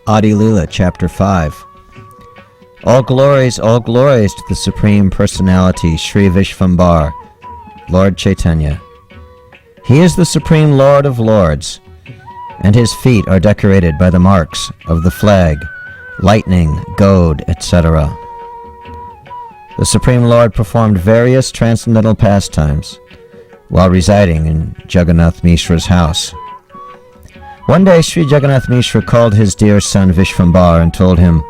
Adi Lila, Chapter 5. All glories to the Supreme Personality, Sri Vishvambar, Lord Chaitanya. He is the Supreme Lord of Lords, and his feet are decorated by the marks of the flag, lightning, goad, etc. The Supreme Lord performed various transcendental pastimes while residing in Jagannath Mishra's house. One day, Sri Jagannath Mishra called his dear son Vishvambar and told him,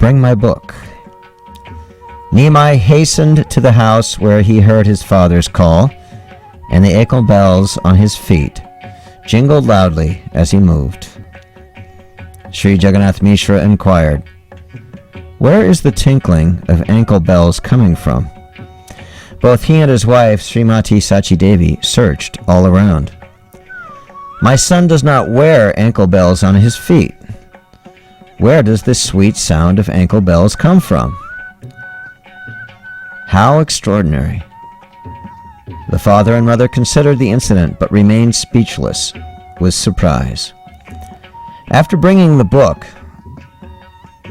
"Bring my book." Nimai hastened to the house where he heard his father's call, and the ankle bells on his feet jingled loudly as he moved. Sri Jagannath Mishra inquired, "Where is the tinkling of ankle bells coming from?" Both he and his wife, Srimati Sachi Devi, searched all around. "My son does not wear ankle bells on his feet. Where does this sweet sound of ankle bells come from?" How extraordinary! The father and mother considered the incident but remained speechless with surprise. After bringing the book,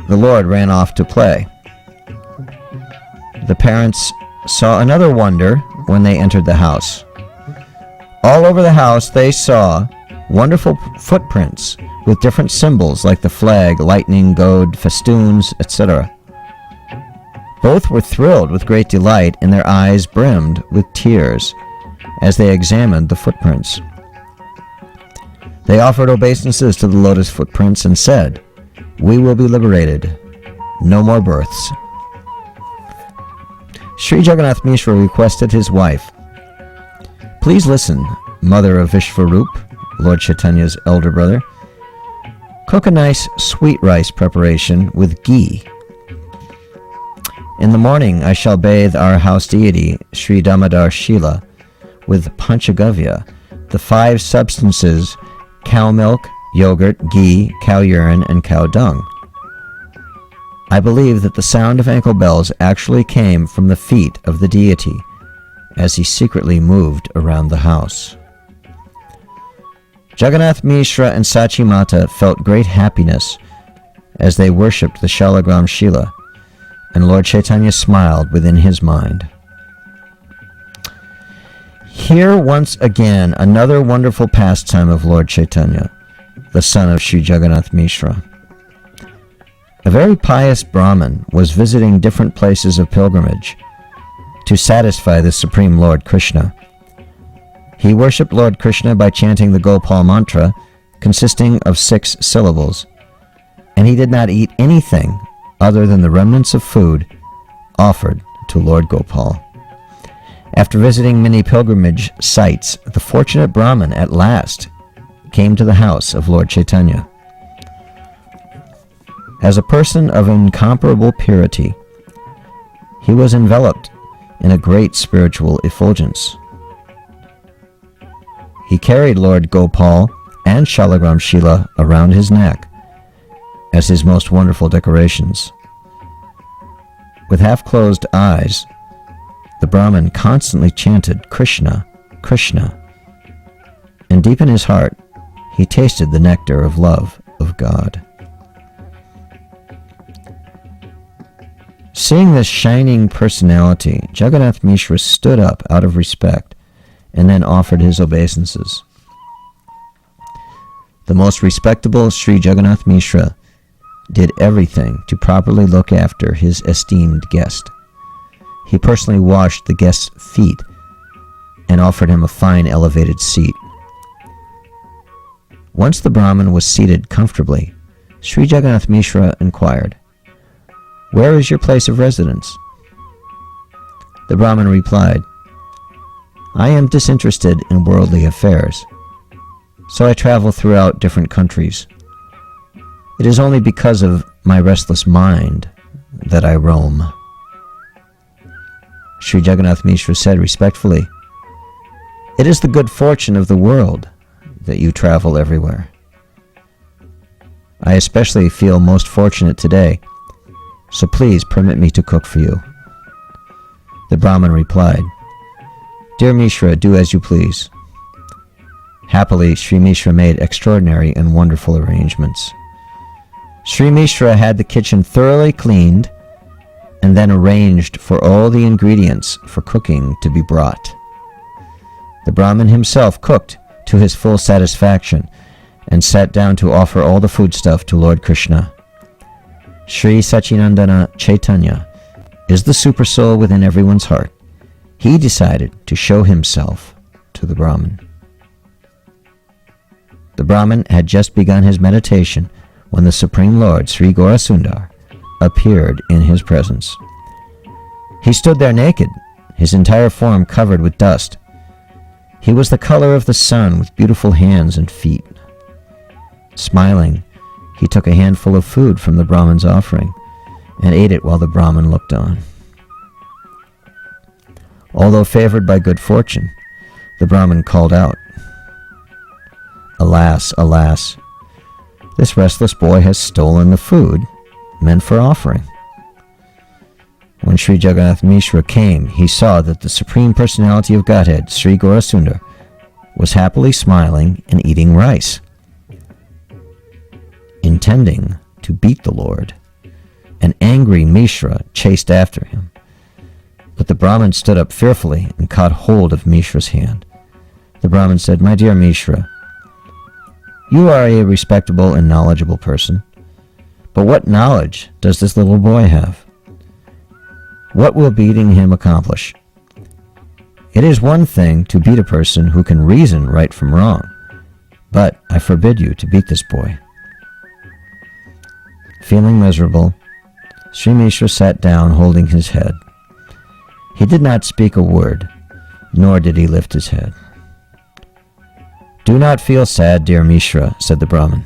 the Lord ran off to play. The parents saw another wonder when they entered the house. All over the house they saw wonderful footprints with different symbols like the flag, lightning, goad, festoons, etc. Both were thrilled with great delight, and their eyes brimmed with tears as they examined the footprints. They offered obeisances to the lotus footprints and said, "We will be liberated. No more births." Sri Jagannath Mishra requested his wife, "Please listen, mother of Vishvarup, Lord Chaitanya's elder brother. Cook a nice sweet rice preparation with ghee. In the morning I shall bathe our house deity, Sri Damodar Shila, with panchagavya, the 5 substances: cow milk, yogurt, ghee, cow urine, and cow dung. I believe that the sound of ankle bells actually came from the feet of the deity as he secretly moved around the house." Jagannath Mishra and Sachi Mata felt great happiness as they worshipped the Shalagram Shila, and Lord Chaitanya smiled within his mind. Here once again another wonderful pastime of Lord Chaitanya, the son of Sri Jagannath Mishra. A very pious Brahmin was visiting different places of pilgrimage to satisfy the Supreme Lord Krishna. He worshipped Lord Krishna by chanting the Gopal mantra, consisting of 6 syllables, and he did not eat anything other than the remnants of food offered to Lord Gopal. After visiting many pilgrimage sites, the fortunate Brahmin at last came to the house of Lord Chaitanya. As a person of incomparable purity, he was enveloped in a great spiritual effulgence. He carried Lord Gopal and Shalagram Shila around his neck as his most wonderful decorations. With half-closed eyes, the Brahmin constantly chanted Krishna, Krishna, and deep in his heart, he tasted the nectar of love of God. Seeing this shining personality, Jagannath Mishra stood up out of respect and then offered his obeisances. The most respectable Sri Jagannath Mishra did everything to properly look after his esteemed guest. He personally washed the guest's feet and offered him a fine elevated seat. Once the Brahmin was seated comfortably, Sri Jagannath Mishra inquired, "Where is your place of residence?" The Brahmin replied, "I am disinterested in worldly affairs, so I travel throughout different countries. It is only because of my restless mind that I roam." Sri Jagannath Mishra said respectfully, It is the good fortune of the world that you travel everywhere. I especially feel most fortunate today, so please permit me to cook for you." The Brahmin replied, "Dear Mishra, do as you please." Happily, Sri Mishra made extraordinary and wonderful arrangements. Sri Mishra had the kitchen thoroughly cleaned and then arranged for all the ingredients for cooking to be brought. The Brahmin himself cooked to his full satisfaction and sat down to offer all the foodstuff to Lord Krishna. Sri Sachinandana Chaitanya is the supersoul within everyone's heart. He decided to show himself to the Brahmin. The Brahmin had just begun his meditation when the Supreme Lord, Sri Gaurasundar, appeared in his presence. He stood there naked, his entire form covered with dust. He was the color of the sun with beautiful hands and feet. Smiling, he took a handful of food from the Brahmin's offering and ate it while the Brahmin looked on. Although favored by good fortune, the Brahmin called out, "Alas, alas, this restless boy has stolen the food meant for offering." When Sri Jagannath Mishra came, he saw that the Supreme Personality of Godhead, Sri Gaurasundar, was happily smiling and eating rice. Intending to beat the Lord, an angry Mishra chased after him. But the Brahmin stood up fearfully and caught hold of Mishra's hand. The Brahmin said, "My dear Mishra, you are a respectable and knowledgeable person, but what knowledge does this little boy have? What will beating him accomplish? It is one thing to beat a person who can reason right from wrong, but I forbid you to beat this boy." Feeling miserable, Sri Mishra sat down holding his head. He did not speak a word, nor did he lift his head. "Do not feel sad, dear Mishra," said the Brahmin.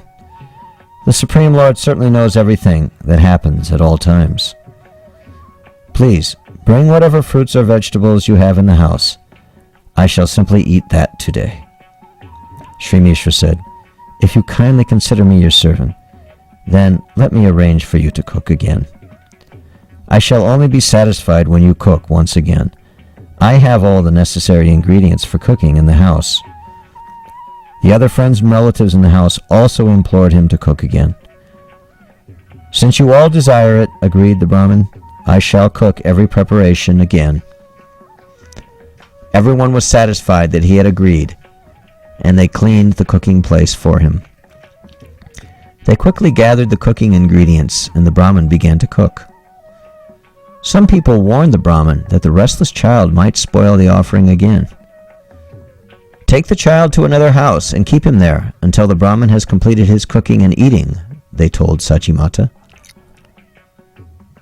"The Supreme Lord certainly knows everything that happens at all times. Please, bring whatever fruits or vegetables you have in the house. I shall simply eat that today." Sri Mishra said, "If you kindly consider me your servant, then let me arrange for you to cook again. I shall only be satisfied when you cook once again. I have all the necessary ingredients for cooking in the house." The other friends and relatives in the house also implored him to cook again. "Since you all desire it," agreed the Brahmin, "I shall cook every preparation again." Everyone was satisfied that he had agreed, and they cleaned the cooking place for him. They quickly gathered the cooking ingredients, and the Brahmin began to cook. Some people warned the Brahmin that the restless child might spoil the offering again. "Take the child to another house and keep him there until the Brahmin has completed his cooking and eating," they told Sachi Mata.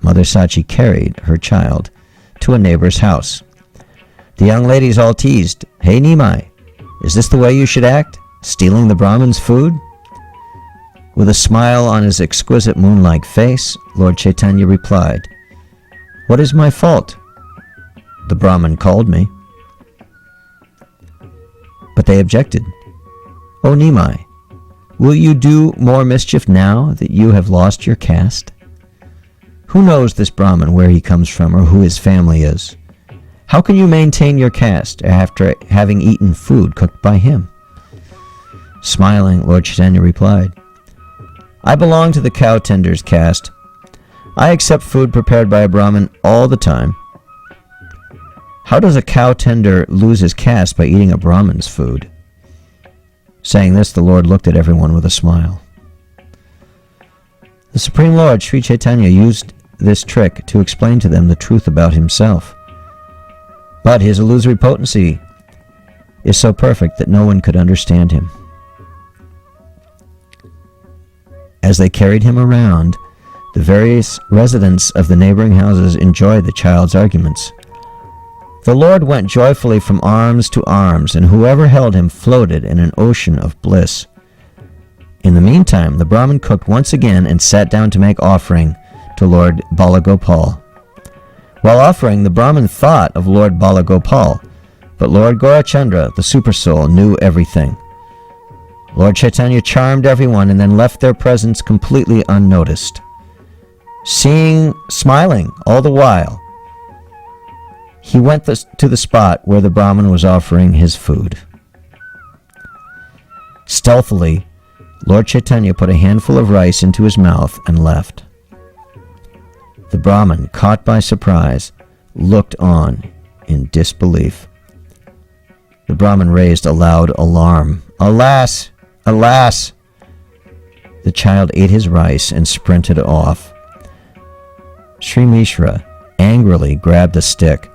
Mother Sachi carried her child to a neighbor's house. The young ladies all teased, "Hey Nimai, is this the way you should act? Stealing the Brahmin's food?" With a smile on his exquisite moon-like face, Lord Chaitanya replied, "What is my fault? The Brahmin called me." But they objected. "O Nimai, will you do more mischief now that you have lost your caste? Who knows this Brahmin, where he comes from, or who his family is? How can you maintain your caste after having eaten food cooked by him?" Smiling, Lord Chaitanya replied, "I belong to the cow tender's caste. I accept food prepared by a Brahmin all the time. How does a cow tender lose his caste by eating a Brahmin's food?" Saying this, the Lord looked at everyone with a smile. The Supreme Lord, Sri Chaitanya, used this trick to explain to them the truth about himself. But his illusory potency is so perfect that no one could understand him. As they carried him around, the various residents of the neighboring houses enjoyed the child's arguments. The Lord went joyfully from arms to arms, and whoever held him floated in an ocean of bliss. In the meantime, the Brahmin cooked once again and sat down to make offering to Lord Balagopal. While offering, the Brahmin thought of Lord Balagopal, But Lord Gaurachandra, the Supersoul, knew everything. Lord Chaitanya charmed everyone and then left their presence completely unnoticed. Smiling all the while, he went to the spot where the Brahmin was offering his food. Stealthily, Lord Chaitanya put a handful of rice into his mouth and left. The Brahmin, caught by surprise, looked on in disbelief. The Brahmin raised a loud alarm. Alas! Alas! The child ate his rice and sprinted off. Sri Mishra angrily grabbed a stick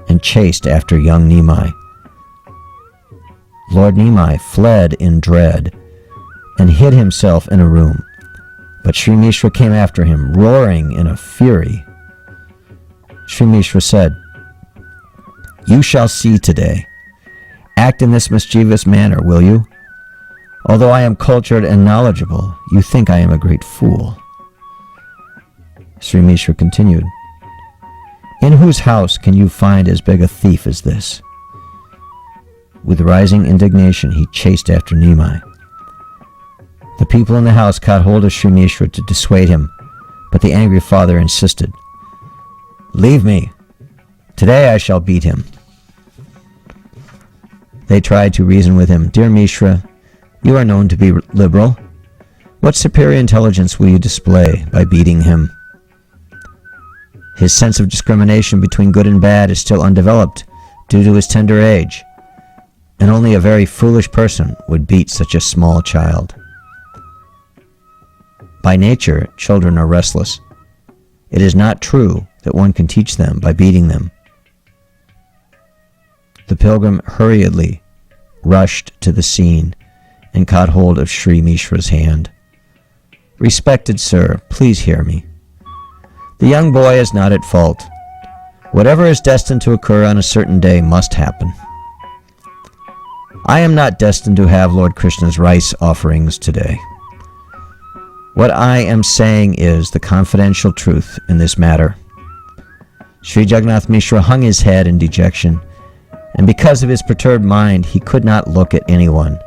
and chased after young Nimai. Lord Nimai fled in dread and hid himself in a room, but Sri Mishra came after him, roaring in a fury. Sri Mishra said, "You shall see today. Act in this mischievous manner, will you? Although I am cultured and knowledgeable, you think I am a great fool." Sri Mishra continued, "In whose house can you find as big a thief as this?" With rising indignation, he chased after Nimai. The people in the house caught hold of Sri Mishra to dissuade him, but the angry father insisted, "Leave me. Today I shall beat him." They tried to reason with him. "Dear Mishra, you are known to be liberal. What superior intelligence will you display by beating him? His sense of discrimination between good and bad is still undeveloped due to his tender age, and only a very foolish person would beat such a small child. By nature, children are restless. It is not true that one can teach them by beating them." The pilgrim hurriedly rushed to the scene and caught hold of Sri Mishra's hand. "Respected sir, please hear me. The young boy is not at fault. Whatever is destined to occur on a certain day must happen. I am not destined to have Lord Krishna's rice offerings today. What I am saying is the confidential truth in this matter." Sri Jagannath Mishra hung his head in dejection, and because of his perturbed mind, he could not look at anyone.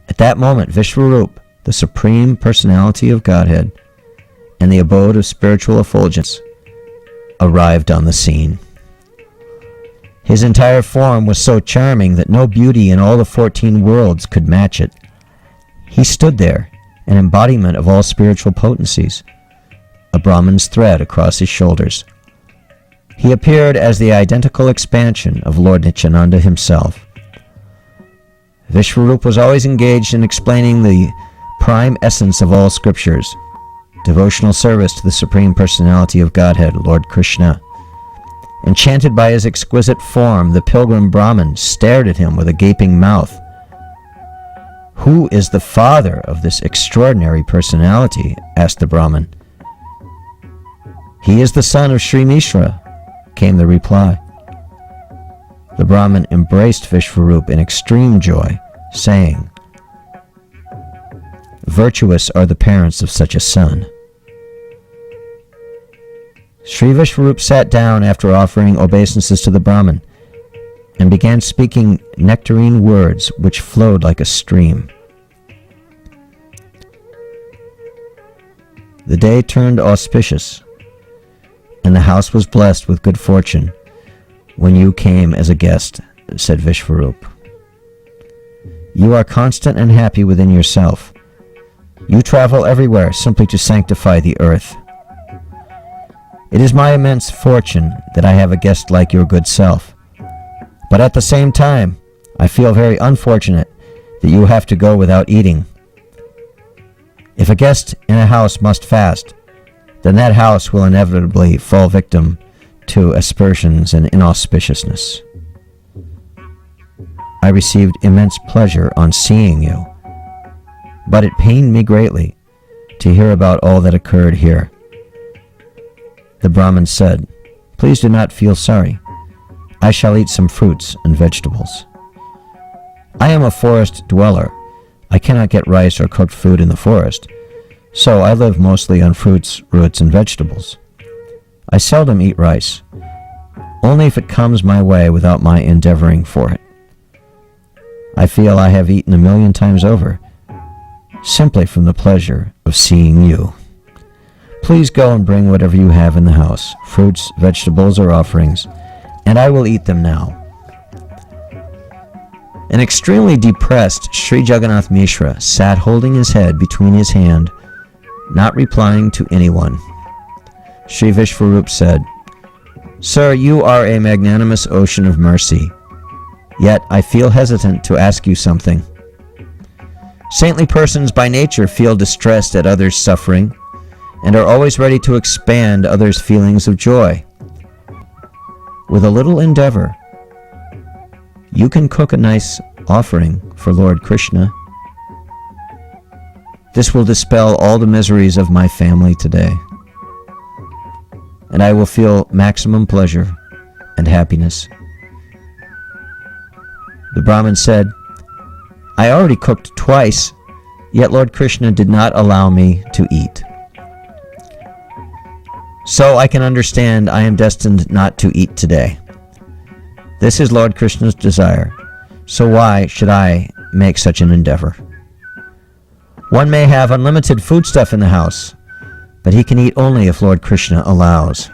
At that moment, Vishwarup, the Supreme Personality of Godhead, and the abode of spiritual effulgence, arrived on the scene. His entire form was so charming that no beauty in all the 14 worlds could match it. He stood there, an embodiment of all spiritual potencies, a Brahman's thread across his shoulders. He appeared as the identical expansion of Lord Nityananda himself. Vishwarup was always engaged in explaining the prime essence of all scriptures, devotional service to the Supreme Personality of Godhead, Lord Krishna. Enchanted by his exquisite form, the pilgrim Brahmin stared at him with a gaping mouth. "Who is the father of this extraordinary personality?" asked the Brahmin. "He is the son of Sri Mishra," came the reply. The Brahmin embraced Vishwarup in extreme joy, saying, "Virtuous are the parents of such a son." Sri Vishwarup sat down after offering obeisances to the Brahmin and began speaking nectarine words which flowed like a stream. The day turned auspicious, and the house was blessed with good fortune when you came as a guest, said Vishwarup. You are constant and happy within yourself. You travel everywhere simply to sanctify the earth. It is my immense fortune that I have a guest like your good self. But at the same time, I feel very unfortunate that you have to go without eating. If a guest in a house must fast, then that house will inevitably fall victim to aspersions and inauspiciousness. I received immense pleasure on seeing you, but it pained me greatly to hear about all that occurred here. The Brahmin said, Please do not feel sorry. I shall eat some fruits and vegetables. I am a forest dweller. I cannot get rice or cooked food in the forest, so I live mostly on fruits, roots, and vegetables. I seldom eat rice. only if it comes my way without my endeavoring for it. I feel I have eaten 1,000,000 times over, simply from the pleasure of seeing you. Please go and bring whatever you have in the house, fruits, vegetables, or offerings, and I will eat them now." An extremely depressed Sri Jagannath Mishra sat holding his head between his hand, not replying to anyone. Sri Vishwarup said, "Sir, you are a magnanimous ocean of mercy, yet I feel hesitant to ask you something. Saintly persons by nature feel distressed at others' suffering and are always ready to expand others' feelings of joy. With a little endeavor, you can cook a nice offering for Lord Krishna. This will dispel all the miseries of my family today, and I will feel maximum pleasure and happiness." The Brahmin said, "I already cooked twice, yet Lord Krishna did not allow me to eat. So I can understand I am destined not to eat today. This is Lord Krishna's desire, so why should I make such an endeavor? One may have unlimited foodstuff in the house, but he can eat only if Lord Krishna allows.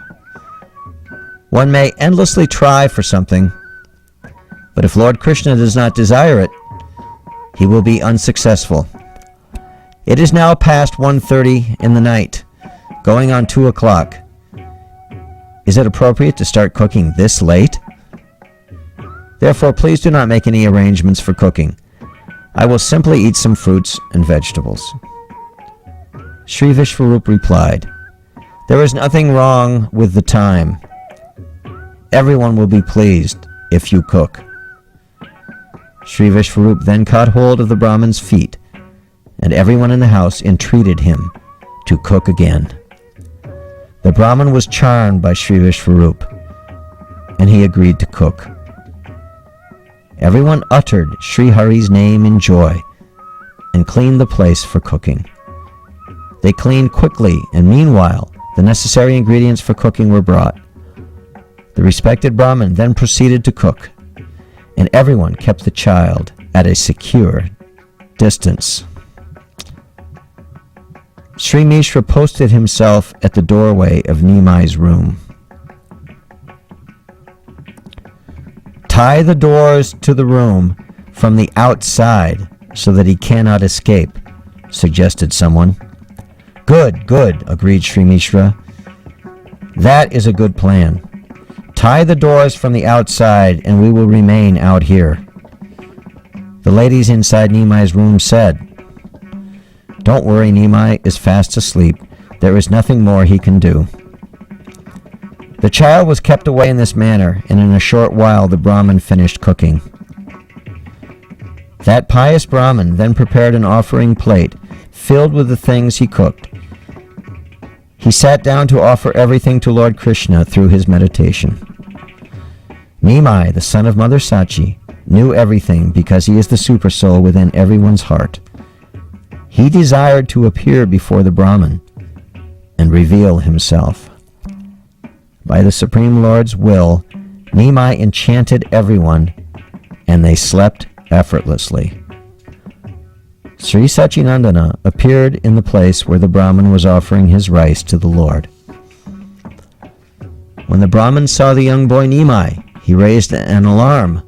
One may endlessly try for something, but if Lord Krishna does not desire it, he will be unsuccessful. It is now past 1:30 in the night, going on 2 o'clock. Is it appropriate to start cooking this late? Therefore, please do not make any arrangements for cooking. I will simply eat some fruits and vegetables." Sri Vishwarup replied, "There is nothing wrong with the time. Everyone will be pleased if you cook." Sri Vishwarup then caught hold of the Brahmin's feet, and everyone in the house entreated him to cook again. The Brahmin was charmed by Sri Vishwarup, and he agreed to cook. Everyone uttered Sri Hari's name in joy and cleaned the place for cooking. They cleaned quickly, and meanwhile the necessary ingredients for cooking were brought. The respected Brahmin then proceeded to cook, and everyone kept the child at a secure distance. Sri Mishra posted himself at the doorway of Nimai's room. "Tie the doors to the room from the outside so that he cannot escape," suggested someone. "Good, good," agreed Sri Mishra. "That is a good plan. Tie the doors from the outside and we will remain out here." The ladies inside Nimai's room said, "Don't worry, Nimai is fast asleep. There is nothing more he can do." The child was kept away in this manner, and in a short while the Brahmin finished cooking. That pious Brahmin then prepared an offering plate filled with the things he cooked. He sat down to offer everything to Lord Krishna through his meditation. Nimai, the son of Mother Sachi, knew everything because he is the supersoul within everyone's heart. He desired to appear before the Brahmin and reveal himself. By the Supreme Lord's will, Nimai enchanted everyone, and they slept effortlessly. Sri Sachinandana appeared in the place where the Brahmin was offering his rice to the Lord. When the Brahmin saw the young boy Nimai, he raised an alarm,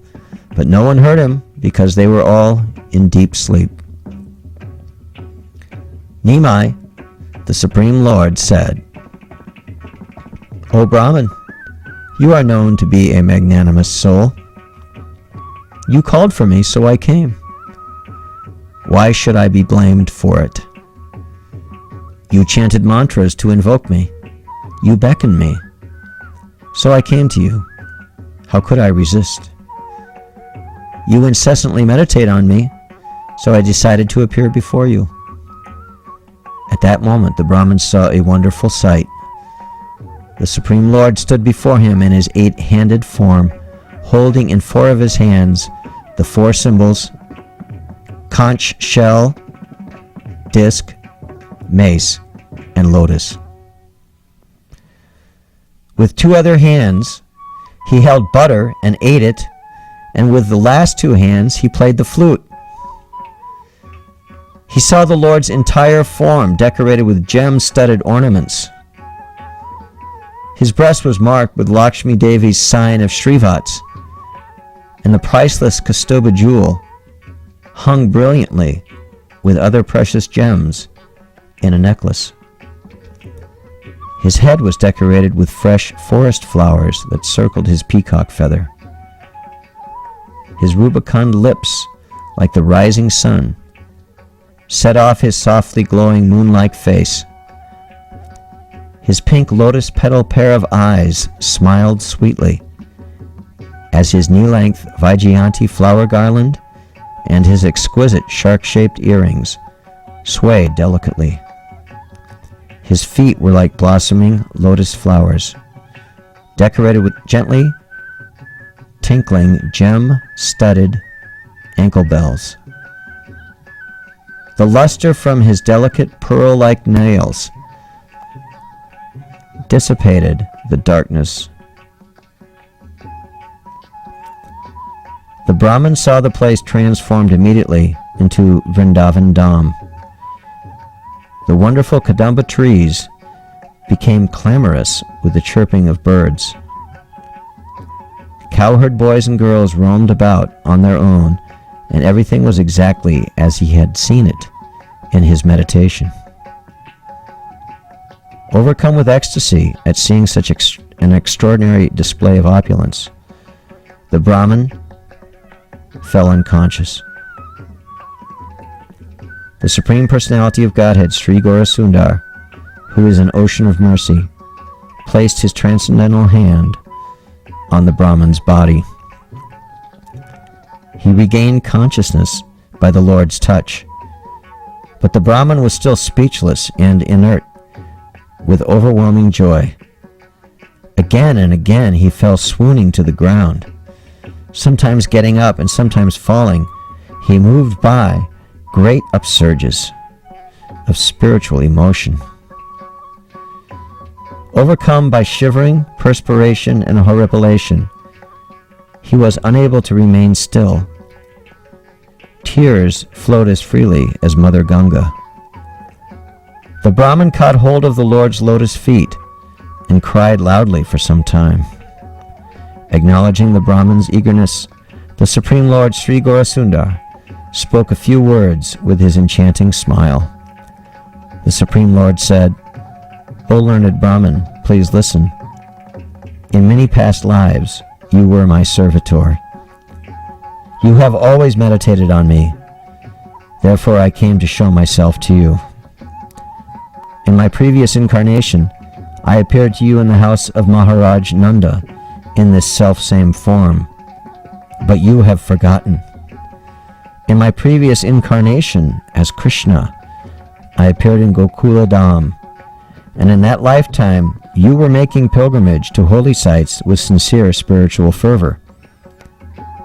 but no one heard him because they were all in deep sleep. Nimai, the Supreme Lord, said, "O Brahmin, you are known to be a magnanimous soul. You called for me, so I came. Why should I be blamed for it? You chanted mantras to invoke me. You beckoned me. So I came to you. How could I resist? You incessantly meditate on me, so I decided to appear before you." At that moment, the Brahmin saw a wonderful sight. The Supreme Lord stood before him in his 8-handed form, holding in 4 of his hands the 4 symbols: conch shell, disc, mace, and lotus. With 2 other hands, He held butter and ate it, and with the last two hands he played the flute. He saw the Lord's entire form decorated with gem-studded ornaments. His breast was marked with Lakshmi Devi's sign of Srivats, and the priceless Kaustubha jewel hung brilliantly with other precious gems in a necklace. His head was decorated with fresh forest flowers that circled his peacock feather. His rubicund lips, like the rising sun, set off his softly glowing moon-like face. His pink lotus petal pair of eyes smiled sweetly as his knee-length Vaijayanti flower garland and his exquisite shark-shaped earrings swayed delicately. His feet were like blossoming lotus flowers, decorated with gently tinkling gem-studded ankle bells. The luster from his delicate pearl-like nails dissipated the darkness. The Brahmin saw the place transformed immediately into Vrindavan Dham. The wonderful Kadamba trees became clamorous with the chirping of birds. Cowherd boys and girls roamed about on their own, and everything was exactly as he had seen it in his meditation. Overcome with ecstasy at seeing such an extraordinary display of opulence, the Brahmin fell unconscious. The Supreme Personality of Godhead, Sri Gaurasundar, who is an ocean of mercy, placed his transcendental hand on the Brahmin's body. He regained consciousness by the Lord's touch, but the Brahmin was still speechless and inert with overwhelming joy. Again and again he fell swooning to the ground, sometimes getting up and sometimes falling. He moved by great upsurges of spiritual emotion. Overcome by shivering, perspiration, and horripilation, he was unable to remain still. Tears flowed as freely as Mother Ganga. The Brahmin caught hold of the Lord's lotus feet and cried loudly for some time. Acknowledging the Brahmin's eagerness, the Supreme Lord Sri Gaurasundar spoke a few words with his enchanting smile. The Supreme Lord said, "O learned Brahmin, please listen. In many past lives, you were my servitor. You have always meditated on me. Therefore I came to show myself to you. In my previous incarnation, I appeared to you in the house of Maharaj Nanda in this self-same form, but you have forgotten. In my previous incarnation as Krishna, I appeared in Gokula Dham, and in that lifetime you were making pilgrimage to holy sites with sincere spiritual fervor.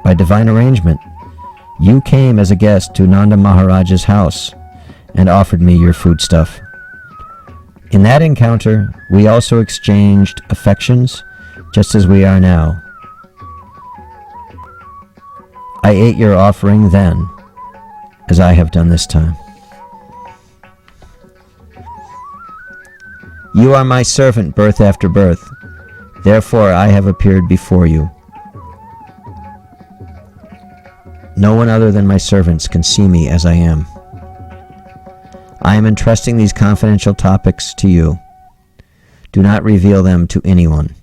By divine arrangement, you came as a guest to Nanda Maharaj's house and offered me your foodstuff. In that encounter, we also exchanged affections just as we are now. I ate your offering then, as I have done this time. You are my servant birth after birth, therefore I have appeared before you. No one other than my servants can see me as I am. I am entrusting these confidential topics to you. Do not reveal them to anyone.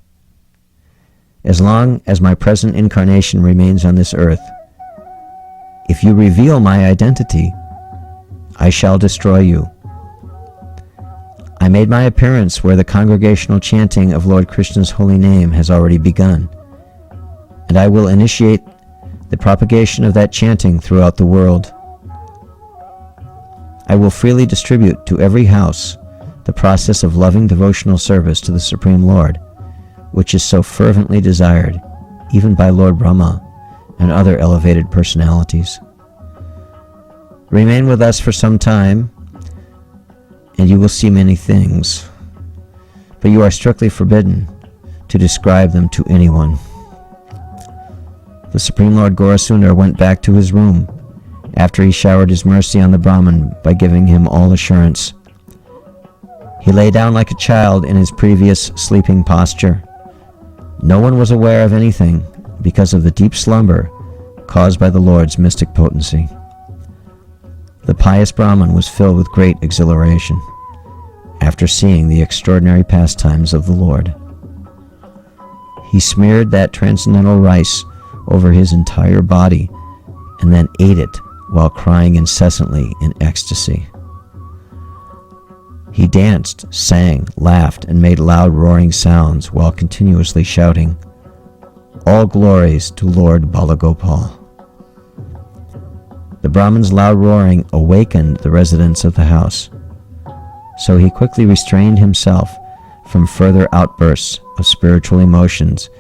As long as my present incarnation remains on this earth, if you reveal my identity, I shall destroy you. I made my appearance where the congregational chanting of Lord Krishna's holy name has already begun, and I will initiate the propagation of that chanting throughout the world. I will freely distribute to every house the process of loving devotional service to the Supreme Lord, which is so fervently desired even by Lord Brahma and other elevated personalities. Remain with us for some time, and you will see many things, but you are strictly forbidden to describe them to anyone. the Supreme Lord Gaurasundar went back to his room after he showered his mercy on the Brahmin by giving him all assurance. He lay down like a child in his previous sleeping posture. No one was aware of anything because of the deep slumber caused by the Lord's mystic potency. The pious Brahmin was filled with great exhilaration after seeing the extraordinary pastimes of the Lord. He smeared that transcendental rice over his entire body and then ate it while crying incessantly in ecstasy. He danced, sang, laughed, and made loud roaring sounds while continuously shouting, "All glories to Lord Balagopal." The Brahmin's loud roaring awakened the residents of the house, so he quickly restrained himself from further outbursts of spiritual emotions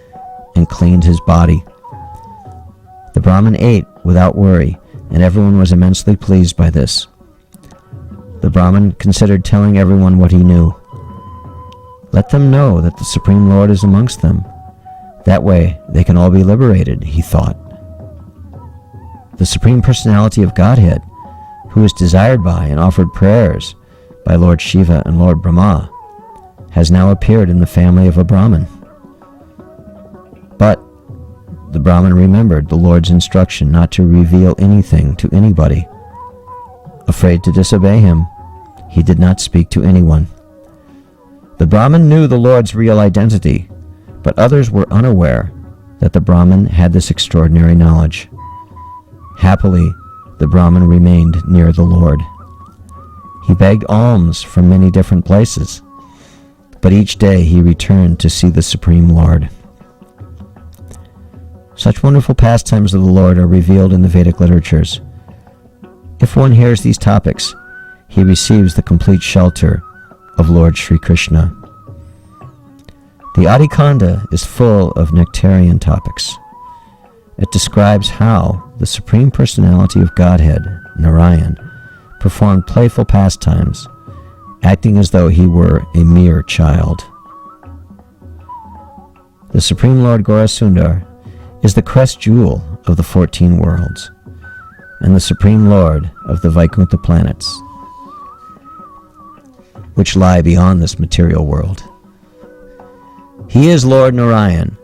and cleaned his body. The Brahmin ate without worry, and everyone was immensely pleased by this. The Brahmin considered telling everyone what he knew. Let them know that the Supreme Lord is amongst them. That way they can all be liberated, he thought. The Supreme Personality of Godhead, who is desired by and offered prayers by Lord Shiva and Lord Brahma, has now appeared in the family of a Brahmin. But the Brahmin remembered the Lord's instruction not to reveal anything to anybody. Afraid to disobey him, he did not speak to anyone. The Brahmin knew the Lord's real identity, but others were unaware that the Brahmin had this extraordinary knowledge. Happily, the Brahmin remained near the Lord. He begged alms from many different places, but each day he returned to see the Supreme Lord. Such wonderful pastimes of the Lord are revealed in the Vedic literatures. If one hears these topics, he receives the complete shelter of Lord Sri Krishna. The Adi Khanda is full of nectarian topics. It describes how the Supreme Personality of Godhead, Narayan, performed playful pastimes, acting as though he were a mere child. The Supreme Lord Gaurasundar is the crest jewel of the 14 worlds, and the Supreme Lord of the Vaikuntha planets, which lie beyond this material world. He is Lord Narayan,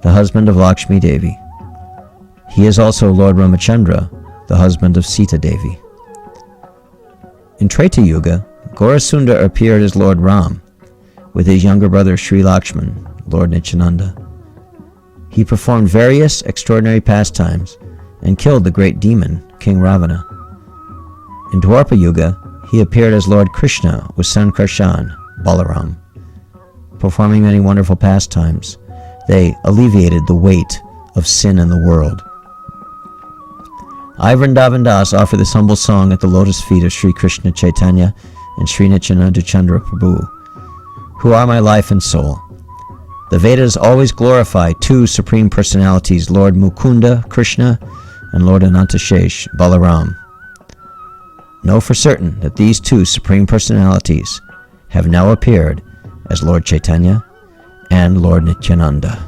the husband of Lakshmi Devi. He is also Lord Ramachandra, the husband of Sita Devi. In Treta Yuga, Gaurasundar appeared as Lord Ram, with his younger brother Sri Lakshman, Lord Nityananda. He performed various extraordinary pastimes and killed the great demon, King Ravana. In Dwapara Yuga, he appeared as Lord Krishna with son Krishan, Balaram. Performing many wonderful pastimes, they alleviated the weight of sin in the world. I, Vrindavan Das, offer this humble song at the lotus feet of Sri Krishna Chaitanya and Sri Nityananda Chandra Prabhu, who are my life and soul. The Vedas always glorify two supreme personalities, Lord Mukunda, Krishna, and Lord Anantashesh, Balaram. Know for certain that these two supreme personalities have now appeared as Lord Chaitanya and Lord Nityananda.